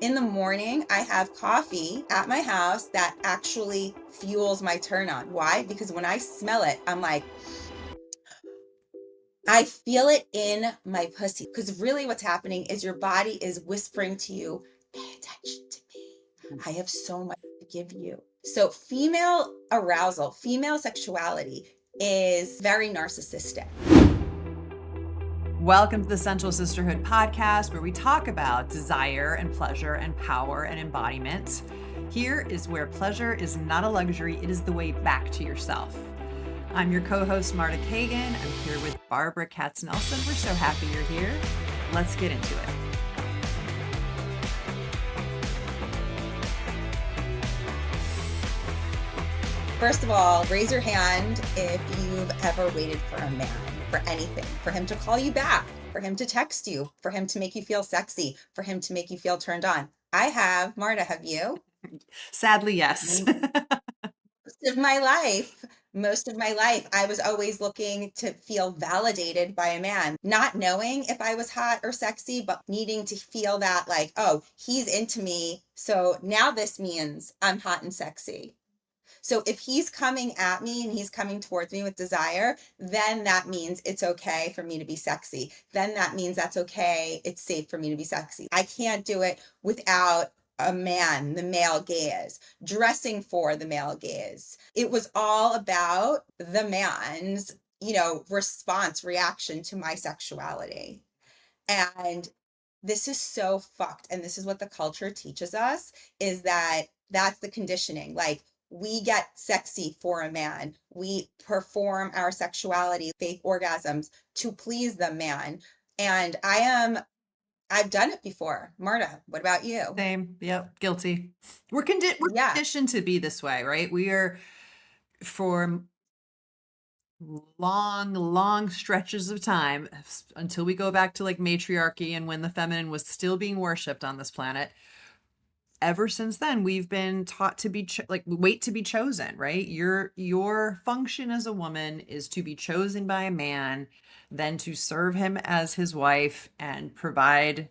In the morning, I have coffee at my house that actually fuels my turn on. Why? Because when I smell it, I'm like, I feel it in my pussy. Because really what's happening is your body is whispering to you, pay attention to me. I have so much to give you. So female arousal, female sexuality is very narcissistic. Welcome to the Sensual Sisterhood podcast, where we talk about desire and pleasure and power and embodiment. Here is where pleasure is not a luxury, it is the way back to yourself. I'm your co-host, Marta Kagan. I'm here with Barbara Katz-Nelson. We're so happy you're here. Let's get into it. First of all, raise your hand if you've ever waited for a man, for anything, for him to call you back, for him to text you, for him to make you feel sexy, for him to make you feel turned on. I have. Marta, have you? Sadly, yes. Most of my life, I was always looking to feel validated by a man, not knowing if I was hot or sexy, but needing to feel that like, oh, he's into me. So now this means I'm hot and sexy. So if he's coming at me and he's coming towards me with desire, then that means it's okay for me to be sexy. Then that means that's okay. It's safe for me to be sexy. I can't do it without a man, the male gaze, dressing for the male gaze. It was all about the man's, response, reaction to my sexuality. And this is so fucked. And this is what the culture teaches us, is that that's the conditioning. Like, we get sexy for a man. We perform our sexuality, fake orgasms to please the man. And I've done it before. Marta, what about you? Same. Yep. Guilty. We're Yeah. conditioned to be this way, right? We are, for long stretches of time, until we go back to like matriarchy and when the feminine was still being worshipped on this planet. Ever since then, we've been taught to be wait to be chosen, right? Your function as a woman is to be chosen by a man, then to serve him as his wife and provide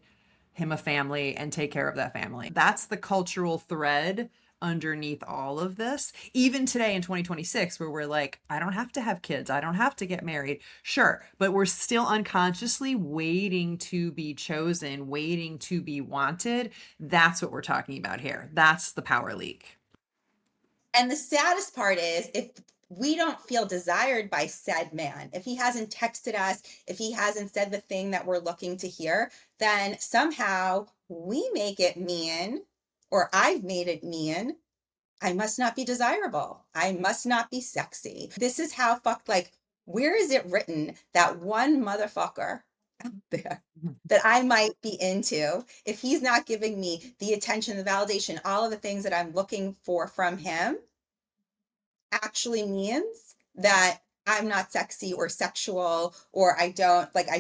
him a family and take care of that family. That's the cultural thread underneath all of this. Even today in 2026, where we're like, I don't have to have kids, I don't have to get married. Sure, but we're still unconsciously waiting to be chosen, waiting to be wanted. That's what we're talking about here. That's the power leak. And the saddest part is, if we don't feel desired by said man, if he hasn't texted us, if he hasn't said the thing that we're looking to hear, then somehow we make it mean, or I've made it mean, I must not be desirable. I must not be sexy. This is how fucked, like, where is it written that one motherfucker out there that I might be into, if he's not giving me the attention, the validation, all of the things that I'm looking for from him, actually means that I'm not sexy or sexual, or I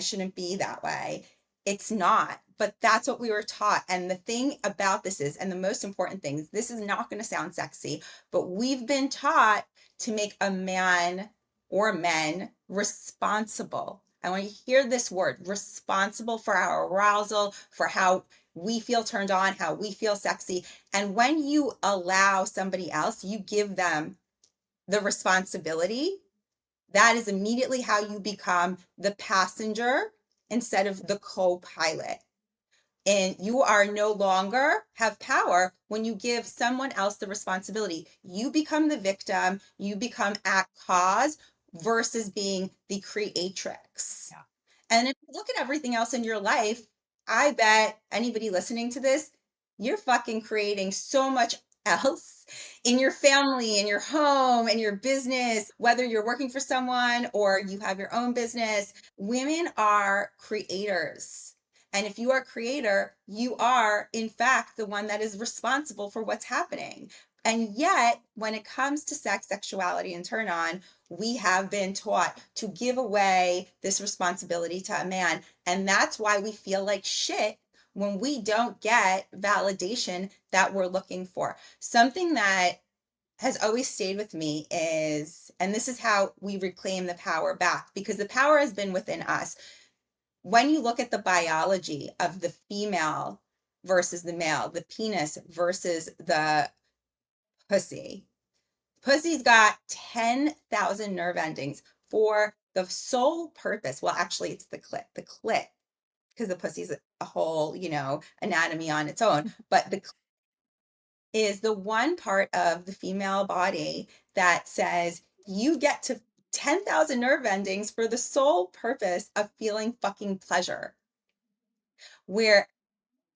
shouldn't be that way. It's not, but that's what we were taught. And the thing about this is, and the most important thing is, this is not going to sound sexy, but we've been taught to make a man or men responsible. I want you to hear this word, responsible, for our arousal, for how we feel turned on, how we feel sexy. And when you allow somebody else, you give them the responsibility, that is immediately how you become the passenger instead of the co-pilot. And you are no longer have power when you give someone else the responsibility. You become the victim, you become at cause versus being the creatrix. Yeah. And if you look at everything else in your life, I bet anybody listening to this, you're fucking creating so much else in your family, in your home, in your business, whether you're working for someone or you have your own business. Women are creators. And if you are a creator, you are, in fact, the one that is responsible for what's happening. And yet, when it comes to sex, sexuality, and turn on, we have been taught to give away this responsibility to a man. And that's why we feel like shit when we don't get validation that we're looking for. Something that has always stayed with me is, and this is how we reclaim the power back, because the power has been within us. When you look at the biology of the female, versus the male, the penis versus the pussy. Pussy's got 10,000 nerve endings for the sole purpose. Well, actually, it's the clit. The clit, because the pussy's a whole, anatomy on its own. But the clit is the one part of the female body that says you get to 10,000 nerve endings for the sole purpose of feeling fucking pleasure. Where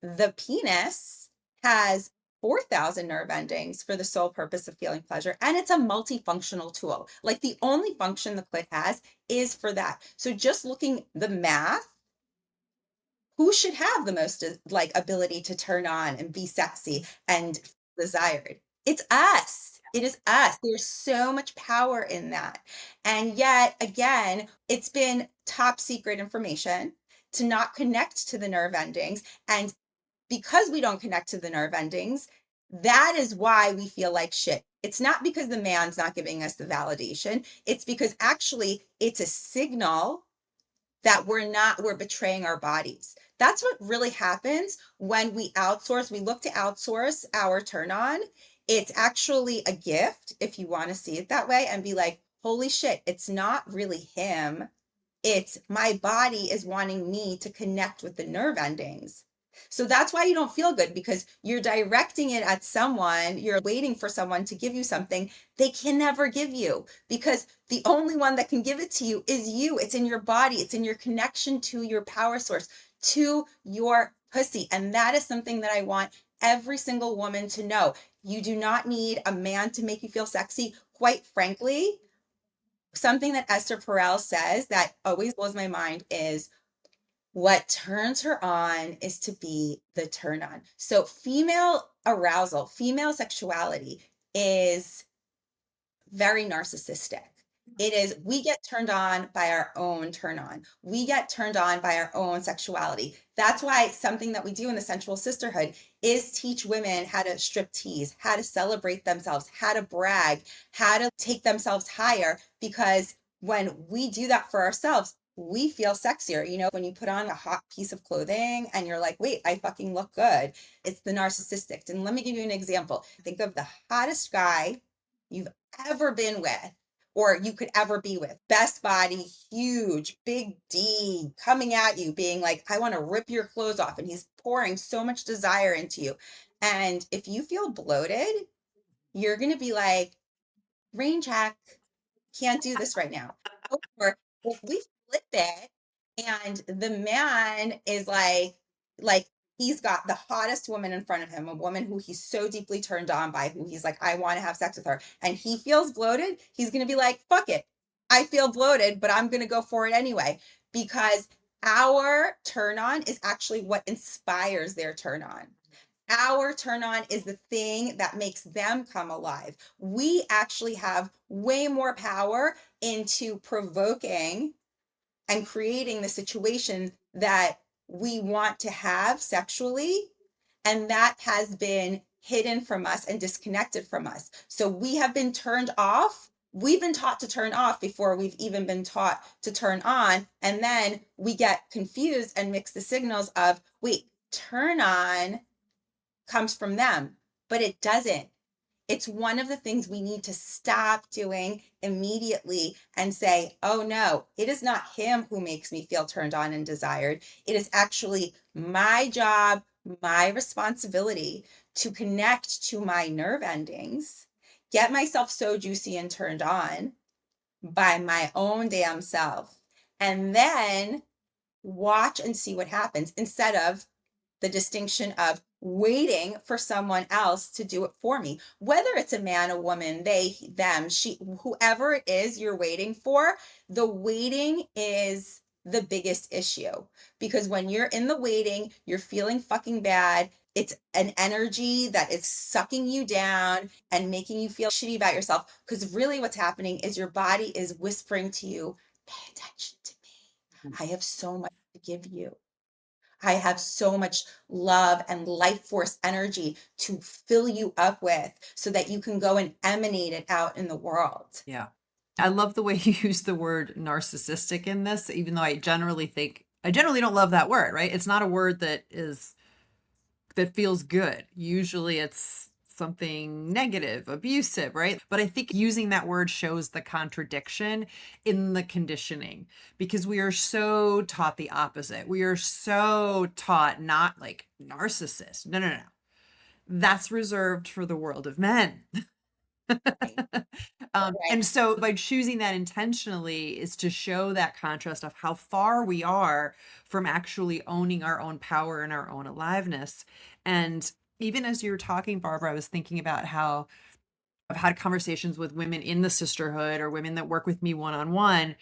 the penis has 4,000 nerve endings for the sole purpose of feeling pleasure. And it's a multifunctional tool. Like the only function the clit has is for that. So just looking the math, who should have the most like ability to turn on and be sexy and desired? It's us. It is us. There's so much power in that. And yet, again, it's been top secret information to not connect to the nerve endings. And because we don't connect to the nerve endings, that is why we feel like shit. It's not because the man's not giving us the validation. It's because actually it's a signal that we're betraying our bodies. That's what really happens when we outsource. We look to outsource our turn on. It's actually a gift if you want to see it that way and be like, holy shit, it's not really him. It's my body is wanting me to connect with the nerve endings. So that's why you don't feel good because you're directing it at someone, you're waiting for someone to give you something they can never give you because the only one that can give it to you is you. It's in your body, it's in your connection to your power source, to your pussy. And that is something that I want every single woman to know. You do not need a man to make you feel sexy. Quite frankly, something that Esther Perel says that always blows my mind is what turns her on is to be the turn on. So female arousal, female sexuality is very narcissistic. It is, we get turned on by our own turn on. We get turned on by our own sexuality. That's why something that we do in the Sensual Sisterhood is teach women how to strip tease, how to celebrate themselves, how to brag, how to take themselves higher. Because when we do that for ourselves, we feel sexier. When you put on a hot piece of clothing and you're like, wait, I fucking look good. It's the narcissistic. And let me give you an example. Think of the hottest guy you've ever been with or you could ever be with. Best body, huge, big D coming at you, being like, I want to rip your clothes off. And he's pouring so much desire into you. And if you feel bloated, you're going to be like, rain check, can't do this right now. Or if we flip it and the man is like he's got the hottest woman in front of him, a woman who he's so deeply turned on by, who he's like, I want to have sex with her, and he feels bloated, he's gonna be like, fuck it. I feel bloated, but I'm gonna go for it anyway. Because our turn on is actually what inspires their turn on. Our turn on is the thing that makes them come alive. We actually have way more power into provoking and creating the situation that we want to have sexually. And that has been hidden from us and disconnected from us. So we have been turned off. We've been taught to turn off before we've even been taught to turn on. And then we get confused and mix the signals of, wait, turn on comes from them, but it doesn't. It's one of the things we need to stop doing immediately and say, oh no, it is not him who makes me feel turned on and desired. It is actually my job, my responsibility to connect to my nerve endings, get myself so juicy and turned on by my own damn self, and then watch and see what happens instead of the distinction of waiting for someone else to do it for me, whether it's a man, a woman, they, them, she, whoever it is you're waiting for. The waiting is the biggest issue because when you're in the waiting, you're feeling fucking bad. It's an energy that is sucking you down and making you feel shitty about yourself. Because really, what's happening is your body is whispering to you, pay attention to me. I have so much to give you. I have so much love and life force energy to fill you up with so that you can go and emanate it out in the world. Yeah. I love the way you use the word narcissistic in this, even though I generally don't love that word, right? It's not a word that is that feels good. Usually it's something negative, abusive, right? But I think using that word shows the contradiction in the conditioning because we are so taught the opposite. We are so taught not like narcissist. No, no, no. That's reserved for the world of men. Right. Right. And so by choosing that intentionally is to show that contrast of how far we are from actually owning our own power and our own aliveness. And even as you were talking, Barbara, I was thinking about how I've had conversations with women in the sisterhood or women that work with me one on one,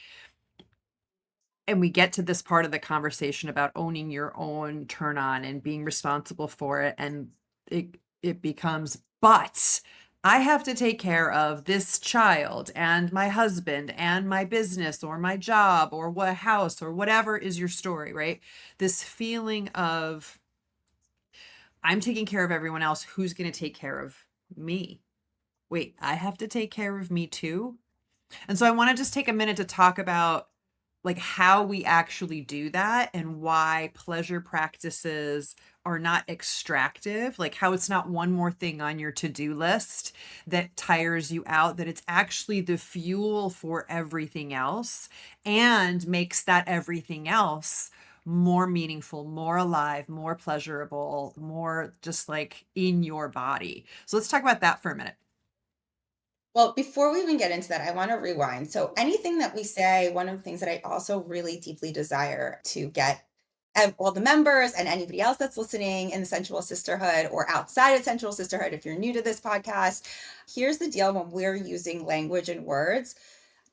and we get to this part of the conversation about owning your own turn on and being responsible for it, and it becomes, but I have to take care of this child and my husband and my business or my job or what house or whatever is your story, right? This feeling of I'm taking care of everyone else, who's going to take care of me? Wait, I have to take care of me too? And so I want to just take a minute to talk about like how we actually do that and why pleasure practices are not extractive, like how it's not one more thing on your to-do list that tires you out, that it's actually the fuel for everything else and makes that everything else more meaningful, more alive, more pleasurable, more just like in your body. So let's talk about that for a minute. Well, before we even get into that, I want to rewind. So, anything that we say, one of the things that I also really deeply desire to get all the members and anybody else that's listening in the Sensual Sisterhood or outside of Sensual Sisterhood, if you're new to this podcast, here's the deal when we're using language and words.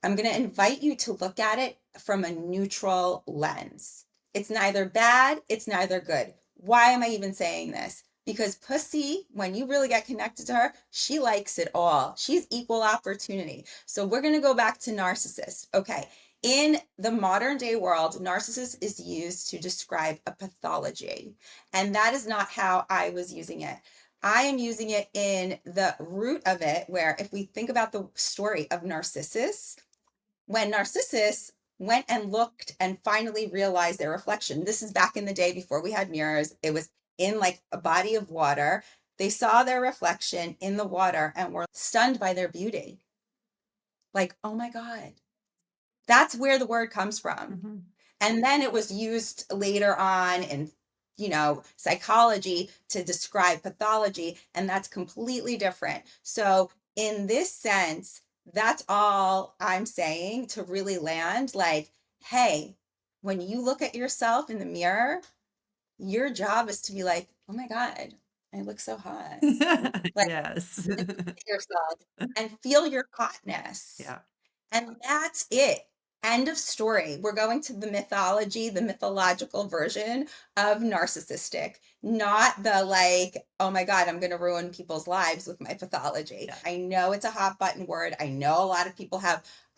I'm going to invite you to look at it from a neutral lens. It's neither bad, it's neither good. Why am I even saying this? Because pussy, when you really get connected to her, she likes it all. She's equal opportunity. So we're going to go back to narcissist. Okay. In the modern day world, narcissist is used to describe a pathology. And that is not how I was using it. I am using it in the root of it, where if we think about the story of Narcissus, when Narcissus went and looked and finally realized their reflection, this is back in the day before we had mirrors, it was in like a body of water. They saw their reflection in the water and were stunned by their beauty. Like, oh my God. That's where the word comes from. Mhm. And then it was used later on in, psychology to describe pathology, and that's completely different. So, in this sense, that's all I'm saying to really land like, hey, when you look at yourself in the mirror, your job is to be like, oh my God, I look so hot. Like, Yes. look at yourself and feel your hotness. Yeah. And that's it. End of story. We're going to the mythology, the mythological version of narcissistic, not the like, oh my God, I'm going to ruin people's lives with my pathology. Yeah. I know it's a hot button word. I know a lot of people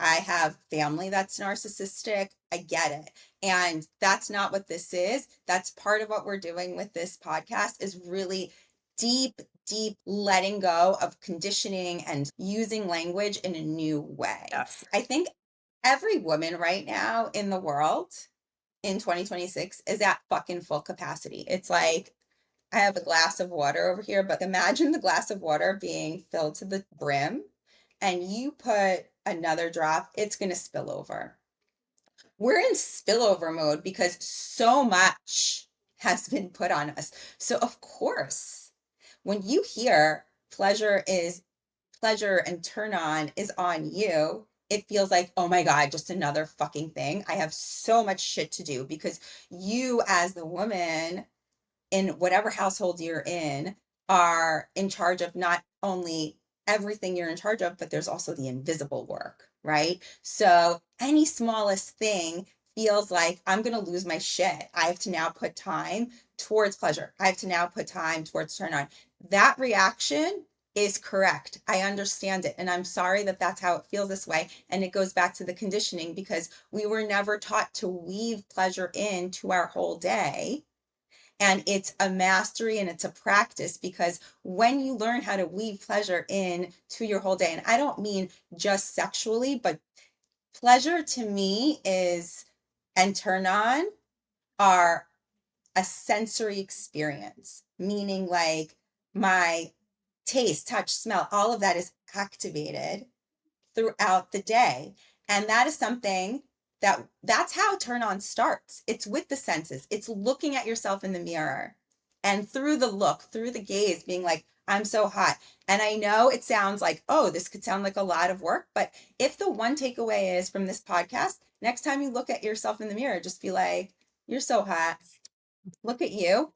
I have family that's narcissistic. I get it. And that's not what this is. That's part of what we're doing with this podcast is really deep, deep letting go of conditioning and using language in a new way. Yes. I think every woman right now in the world in 2026 is at fucking full capacity. It's like I have a glass of water over here, but imagine the glass of water being filled to the brim and you put another drop, it's going to spill over. We're in spillover mode because so much has been put on us. So, of course, when you hear pleasure and turn on is on you, it feels like, oh my God, just another fucking thing. I have so much shit to do because you, as the woman in whatever household you're in, are in charge of not only everything you're in charge of, but there's also the invisible work, right? So any smallest thing feels like I'm going to lose my shit. I have to now put time towards pleasure. I have to now put time towards turn on. That reaction is correct. I understand it. And I'm sorry that that's how it feels this way. And it goes back to the conditioning because we were never taught to weave pleasure into our whole day. And it's a mastery and it's a practice because when you learn how to weave pleasure in to your whole day, and I don't mean just sexually, but pleasure to me is and turn on are a sensory experience. meaning like my taste, touch, smell, all of that is activated throughout the day. And that is something that's how turn on starts. It's with the senses. It's looking at yourself in the mirror and through the look, through the gaze, being like, I'm so hot. And I know it sounds like, oh, this could sound like a lot of work, but if the one takeaway is from this podcast, next time you look at yourself in the mirror, just be like, you're so hot. Look at you.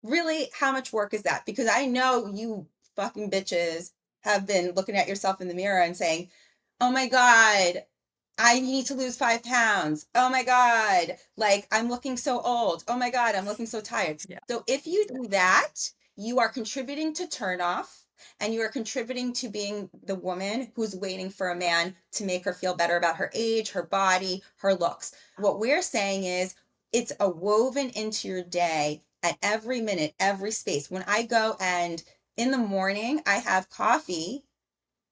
Really, how much work is that? Because I know you fucking bitches have been looking at yourself in the mirror and saying, oh my God, I need to lose 5 pounds. Oh my God, like I'm looking so old. Oh my God, I'm looking so tired. Yeah. So if you do that, you are contributing to turn off and you are contributing to being the woman who's waiting for a man to make her feel better about her age, her body, her looks. What we're saying is it's a woven into your day at every minute, every space. When I go and in the morning, I have coffee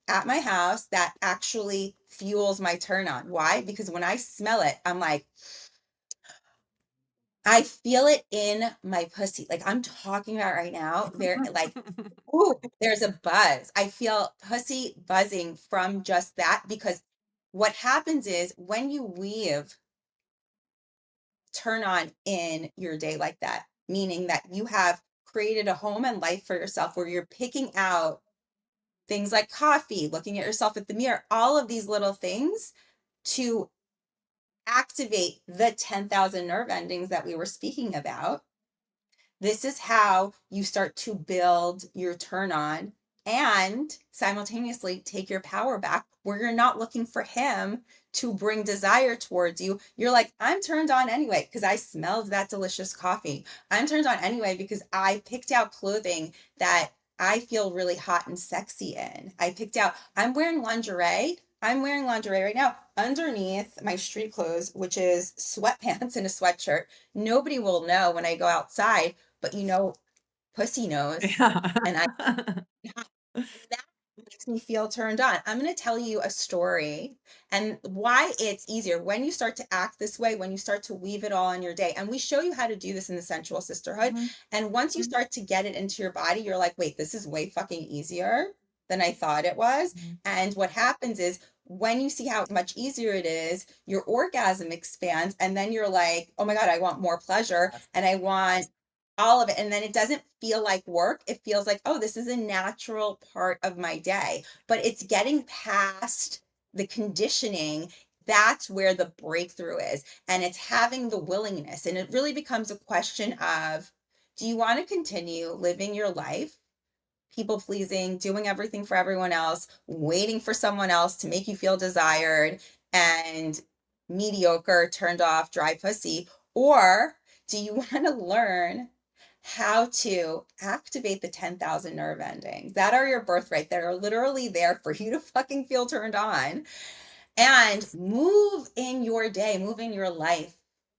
at my house that actually fuels my turn on. Why? Because when I smell it, I'm like, I feel it in my pussy. Like I'm talking about right now. There, like, ooh, there's a buzz. I feel pussy buzzing from just that because what happens is when you weave turn on in your day like that, meaning that you have created a home and life for yourself where you're picking out things like coffee, looking at yourself at the mirror, all of these little things to activate the 10,000 nerve endings that we were speaking about. This is how you start to build your turn on and simultaneously take your power back where you're not looking for him to bring desire towards you. You're like, I'm turned on anyway because I smelled that delicious coffee. I'm turned on anyway because I picked out clothing that I feel really hot and sexy in. I picked out, I'm wearing lingerie. I'm wearing lingerie right now underneath my street clothes, which is sweatpants and a sweatshirt. Nobody will know when I go outside, but pussy knows. And I Yeah. and that makes me feel turned on. I'm going to tell you a story and why it's easier when you start to act this way, when you start to weave it all in your day. And we show you how to do this in the Sensual Sisterhood. Mhm. And once you start to get it into your body, you're like, wait, this is way fucking easier than I thought it was. Mhm. And what happens is when you see how much easier it is, your orgasm expands. And then you're like, oh my God, I want more pleasure and I want all of it. And then it doesn't feel like work. It feels like, oh, this is a natural part of my day. But it's getting past the conditioning. That's where the breakthrough is. And it's having the willingness. And it really becomes a question of, do you want to continue living your life people pleasing, doing everything for everyone else, waiting for someone else to make you feel desired and mediocre, turned off, dry pussy? Or do you want to learn how to activate the 10,000 nerve endings that are your birthright, that are literally there for you to fucking feel turned on? And move in your day, move in your life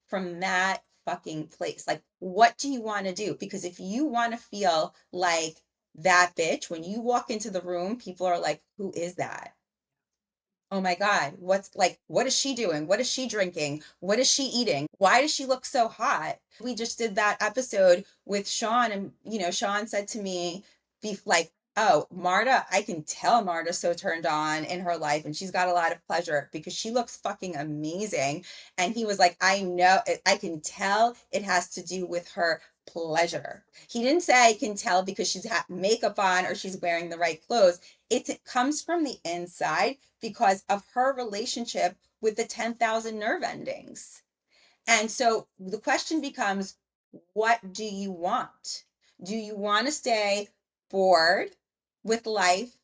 from that fucking place. Like, what do you want to do? Because if you want to feel like that bitch, when you walk into the room, people are like, who is that? Oh my God, what is she doing? What is she drinking? What is she eating? Why does she look so hot? We just did that episode with Sean, and Sean said to me, be like, oh, Marta, I can tell Marta's so turned on in her life and she's got a lot of pleasure because she looks fucking amazing. And he was like, I know, I can tell it has to do with her pleasure. He didn't say I can tell because she's had makeup on or she's wearing the right clothes. It comes from the inside because of her relationship with the 10,000 nerve endings. And so the question becomes, what do you want? Do you want to stay bored with life,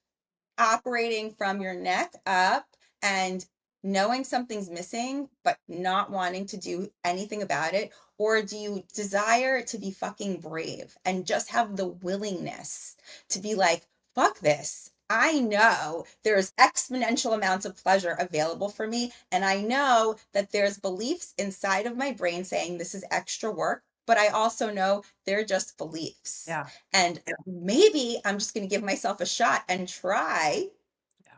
operating from your neck up and knowing something's missing, but not wanting to do anything about it? Or do you desire to be fucking brave and just have the willingness to be like, fuck this? I know there's exponential amounts of pleasure available for me. And I know that there's beliefs inside of my brain saying this is extra work, but I also know they're just beliefs. Yeah. And maybe I'm just going to give myself a shot and try Yeah.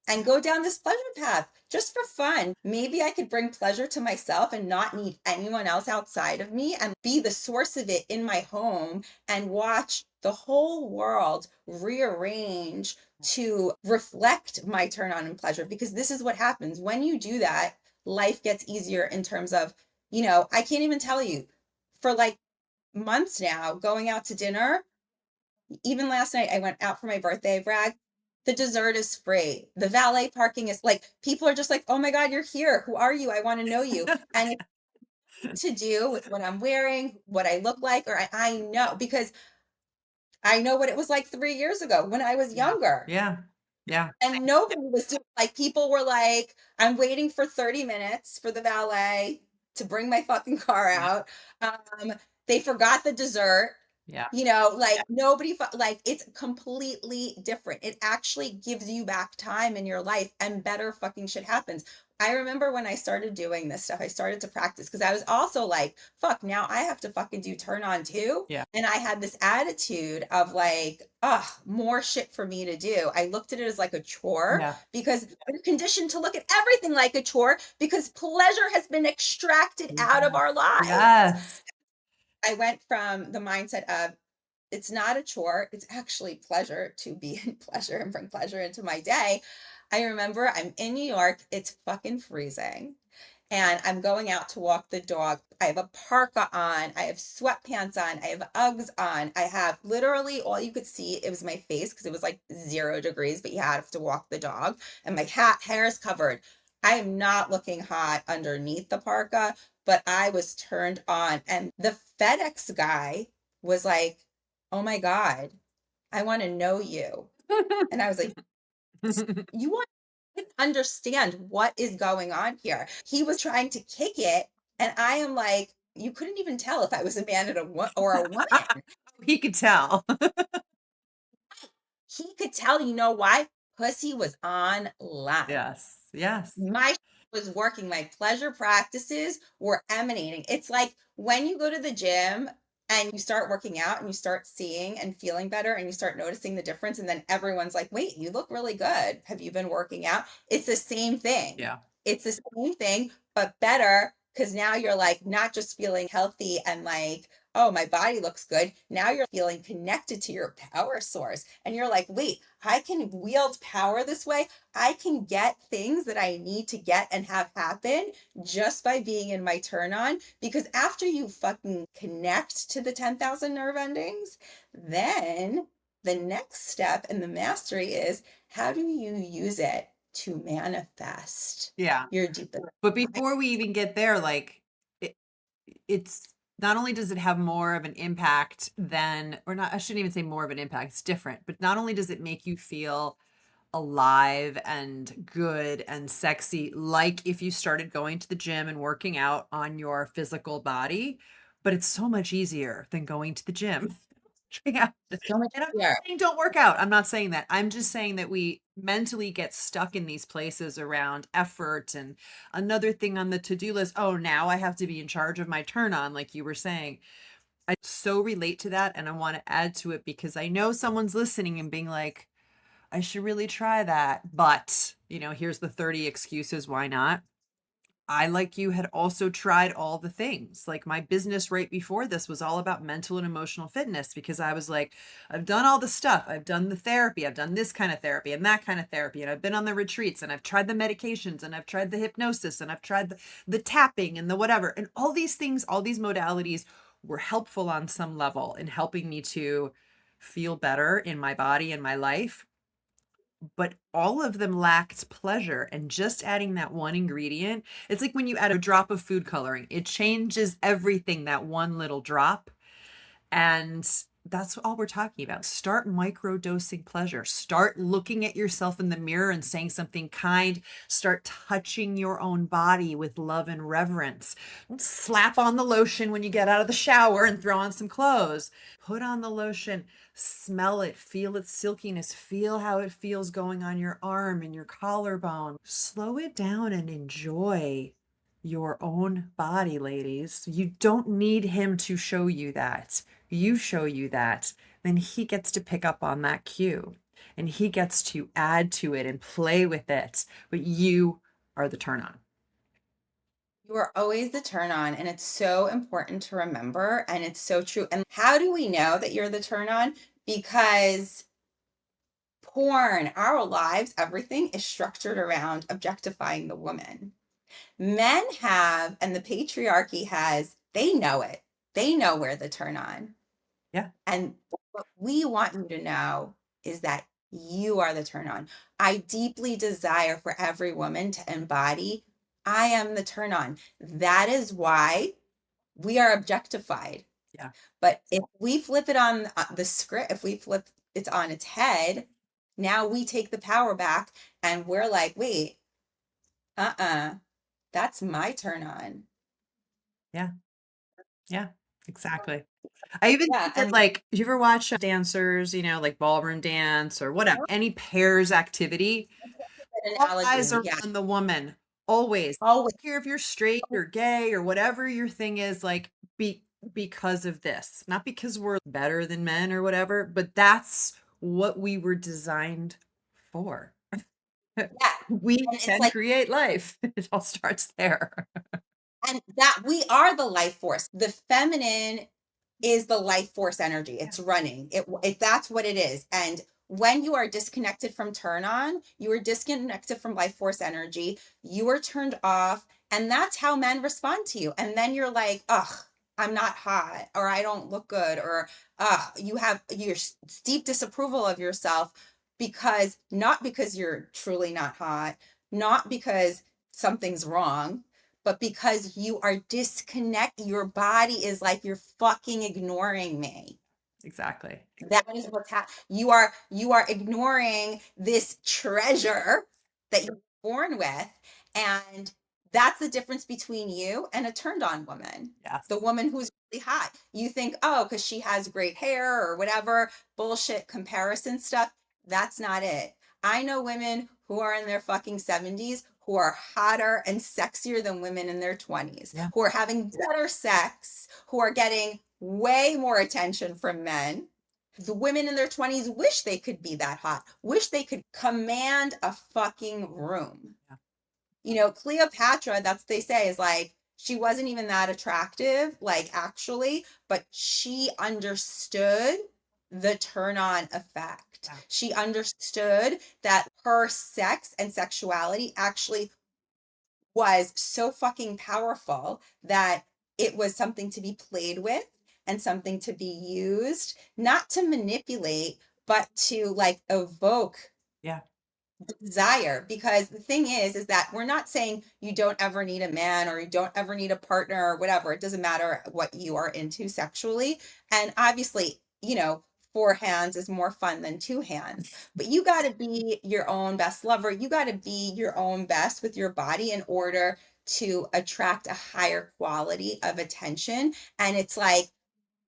and go down this pleasure path just for fun. Maybe I could bring pleasure to myself and not need anyone else outside of me and be the source of it in my home and watch the whole world rearrange to reflect my turn on and pleasure. Because this is what happens when you do that, life gets easier in terms of, I can't even tell you for like months now going out to dinner. Even last night, I went out for my birthday brag. The dessert is free. The valet parking is like, people are just like, oh my God, you're here. Who are you? I want to know you. And it's to do with what I'm wearing, what I look like, or I know because I know what it was like 3 years ago when I was Yeah. younger. Yeah. Yeah. And nobody was doing like people were like, I'm waiting for 30 minutes for the valet to bring my fucking car Yeah. out. They forgot the dessert. Yeah. Like nobody like it's completely different. It actually gives you back time in your life and better fucking shit happens. I remember when I started doing this stuff, I started to practice because I was also like, fuck, now I have to fucking do turn on too. Yeah. And I had this attitude of like, oh, more shit for me to do. I looked at it as like a chore Yeah. because we're conditioned to look at everything like a chore because pleasure has been extracted out of Yes. our lives. Yes. I went from the mindset of it's not a chore, it's actually pleasure to be in pleasure and bring pleasure into my day. I remember I'm in New York, it's fucking freezing and I'm going out to walk the dog. I have a parka on, I have sweatpants on, I have Uggs on. I have literally all you could see, it was my face because it was like 0 degrees, but you have to walk the dog. And my hair is covered. I am not looking hot underneath the parka, but I was turned on. And the FedEx guy was like, oh my God, I want to know you. And I was like, you want to understand what is going on here. He was trying to kick it, and I am like, you couldn't even tell if I was a man or a woman. He could tell. He could tell, you know why? Pussy was online. Yes. Yes. My was working. My pleasure practices were emanating. It's like when you go to the gym and you start working out and you start seeing and feeling better and you start noticing the difference and then everyone's like, "Wait, you look really good. Have you been working out?" It's the same thing. Yeah. It's the same thing but better cuz now you're like not just feeling healthy and like, "Oh, my body looks good." Now you're feeling connected to your power source and you're like, "Wait, I can wield power this way. I can get things that I need to get and have happen just by being in my turn on." Because after you fucking connect to the 10,000 nerve endings, then the next step in the mastery is how do you use it to manifest Yeah. your deepest But desire? before we even get there, like it, it's not only does it have more of an impact than, or not, I shouldn't even say more of an impact, it's different, but not only does it make you feel alive and good and sexy, like if you started going to the gym and working out on your physical body, but it's so much easier than going to the gym. Yeah. So much And I'm not easier. saying don't work out. I'm not saying that. I'm just saying that we mentally get stuck in these places around effort and another thing on the to-do list. Oh, now I have to be in charge of my turn on, like you were saying. I so relate to that and I want to add to it because I know someone's listening and being like, I should really try that. But, here's the 30 excuses why not. I, like you, had also tried all the things. Like my business right before this was all about mental and emotional fitness because I was like, I've done all the stuff. I've done the therapy. I've done this kind of therapy and that kind of therapy. And I've been on the retreats and I've tried the medications and I've tried the hypnosis and I've tried the tapping and the whatever. And all these things, all these modalities were helpful on some level in helping me to feel better in my body and my life, but all of them lacked pleasure. And just adding that one ingredient, it's like when you add a drop of food coloring, it changes everything, that one little drop. And that's all we're talking about. Start micro dosing pleasure. Start looking at yourself in the mirror and saying something kind. Start touching your own body with love and reverence. Don't slap on the lotion when you get out of the shower and throw on some clothes. Put on the lotion, smell it, feel its silkiness, feel how it feels going on your arm and your collarbone. Slow it down and enjoy your own body, ladies. You don't need him to show you that. You show you that, then he gets to pick up on that cue. and he gets to add to it and play with it, but you are the turn on. You are always the turn on, and it's so important to remember, and it's so true. And how do we know that you're the turn on? Because porn, our lives, everything is structured around objectifying the woman. Men have, and the patriarchy has, they know it. They know we're the turn on. Yeah. And what we want you to know is that you are the turn on. I deeply desire for every woman to embody, I am the turn on. That is why we are objectified. Yeah. But if we flip it on the script, if we flip it on its head, now we take the power back and we're like, wait, that's my turn on. Yeah. Yeah. Exactly. I even Yeah. think that, And like, you ever watch dancers, like ballroom dance or whatever, any pairs activity, an all eyes analogy. are Yeah. on the woman, always. Always. I don't care if you're straight or gay or whatever your thing is, like, because of this, not because we're better than men or whatever, but that's what we were designed for. Yeah. We And it's can like, create life. It all starts there. and that we are the life force. The feminine is the life force energy. Yeah. It's running. It that's what it is. And when you are disconnected from turn on, you are disconnected from life force energy. You are turned off, and that's how men respond to you. And then you're like, ugh, I'm not hot, or I don't look good, or you have your deep disapproval of yourself because not because you're truly not hot, not because something's wrong, but because you are disconnected. Your body is like, you're fucking ignoring me. Exactly. That is what's happening. You are ignoring this treasure that you're born with, and that's the difference between you and a turned on woman. Yes. The woman who's really hot. You think, oh, because she has great hair or whatever bullshit comparison stuff. That's not it. I know women who are in their fucking 70s who are hotter and sexier than women in their 20s, Yeah. who are having better sex, who are getting way more attention from men. The women in their 20s wish they could be that hot, wish they could command a fucking room. Yeah. Cleopatra, that's what they say, is like, she wasn't even that attractive, like actually, but she understood the turn on effect. Yeah. She understood that her sex and sexuality actually was so fucking powerful that it was something to be played with and something to be used, not to manipulate, but to like evoke Yeah. desire. Because the thing is that we're not saying you don't ever need a man or you don't ever need a partner or whatever. It doesn't matter what you are into sexually. And obviously, four hands is more fun than two hands, but you got to be your own best lover. You got to be your own best with your body in order to attract a higher quality of attention. And it's like,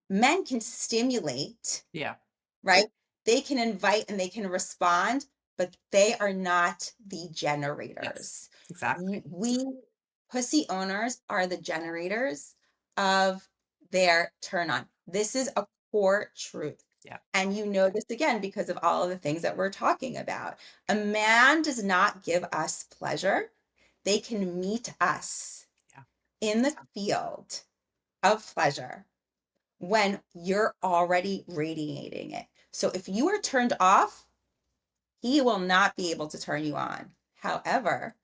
men can stimulate, Yeah. right? They can invite and they can respond, but they are not the Yes. generators. Exactly. We pussy owners are the generators of their turn on. This is a core truth. Yeah. And you know this again because of all of the things that we're talking about. A man does not give us pleasure. They can meet us Yeah. in the field of pleasure when you're already radiating it. So if you are turned off, he will not be able to turn you on. However,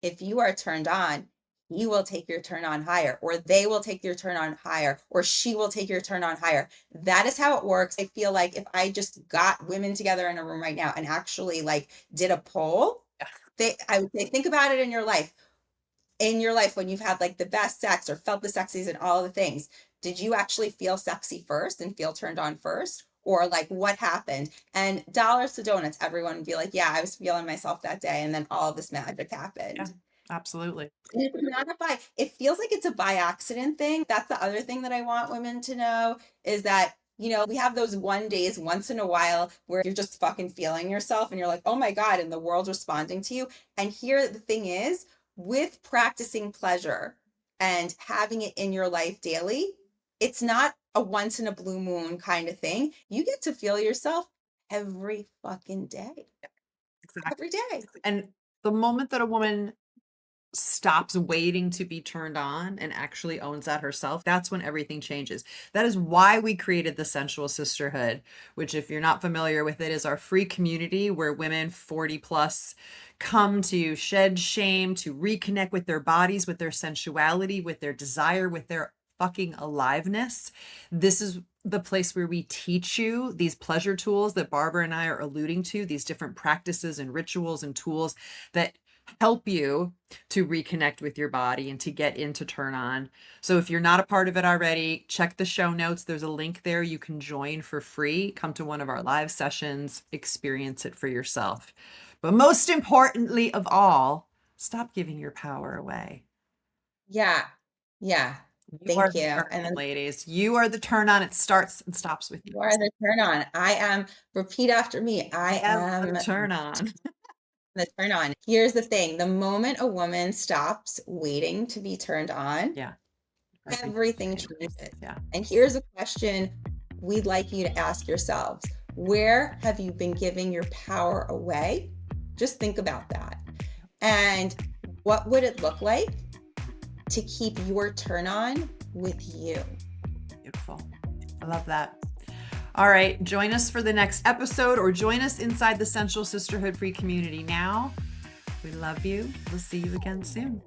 if you are turned on, he will take your turn on higher, or they will take your turn on higher, or she will take your turn on higher. That is how it works. I feel like if I just got women together in a room right now and actually like did a poll, Yeah. I would say, think about it in your life. In your life, when you've had like the best sex or felt the sexiest and all the things, did you actually feel sexy first and feel turned on first? Or like what happened? And dollars to donuts, everyone would be like, yeah, I was feeling myself that day. And then all this magic Yeah. happened. Absolutely. And it's not a by, it feels like it's a by accident thing. That's the other thing that I want women to know is that, we have those one days once in a while where you're just fucking feeling yourself and you're like, oh my God, and the world's responding to you. And here the thing is, with practicing pleasure and having it in your life daily, it's not a once in a blue moon kind of thing. You get to feel yourself every fucking day. Every Exactly. day. And the moment that a woman stops waiting to be turned on and actually owns that herself, that's when everything changes. That is why we created the Sensual Sisterhood, which, if you're not familiar with it, is our free community where women 40 plus come to shed shame, to reconnect with their bodies, with their sensuality, with their desire, with their fucking aliveness. This is the place where we teach you these pleasure tools that Barbara and I are alluding to, these different practices and rituals and tools that help you to reconnect with your body and to get into turn on. So if you're not a part of it already, check the show notes. There's a link there. You can join for free. Come to one of our live sessions, experience it for yourself. But most importantly of all, stop giving your power away. Yeah. Yeah. You are Thank the you. turn And on, then ladies. You are the turn on. It starts and stops with you. you are the turn on. I am, repeat after me. I I am am the turn on. the turn on. Here's the thing. The moment a woman stops waiting to be turned on, Yeah. everything Changes. changes. Yeah. And here's a question we'd like you to ask yourselves. Where have you been giving your power away? Just think about that. And what would it look like to keep your turn on with you? Beautiful. I love that. All right. Join us for the next episode or join us inside the Sensual Sisterhood free community now. We love you. We'll see you again soon.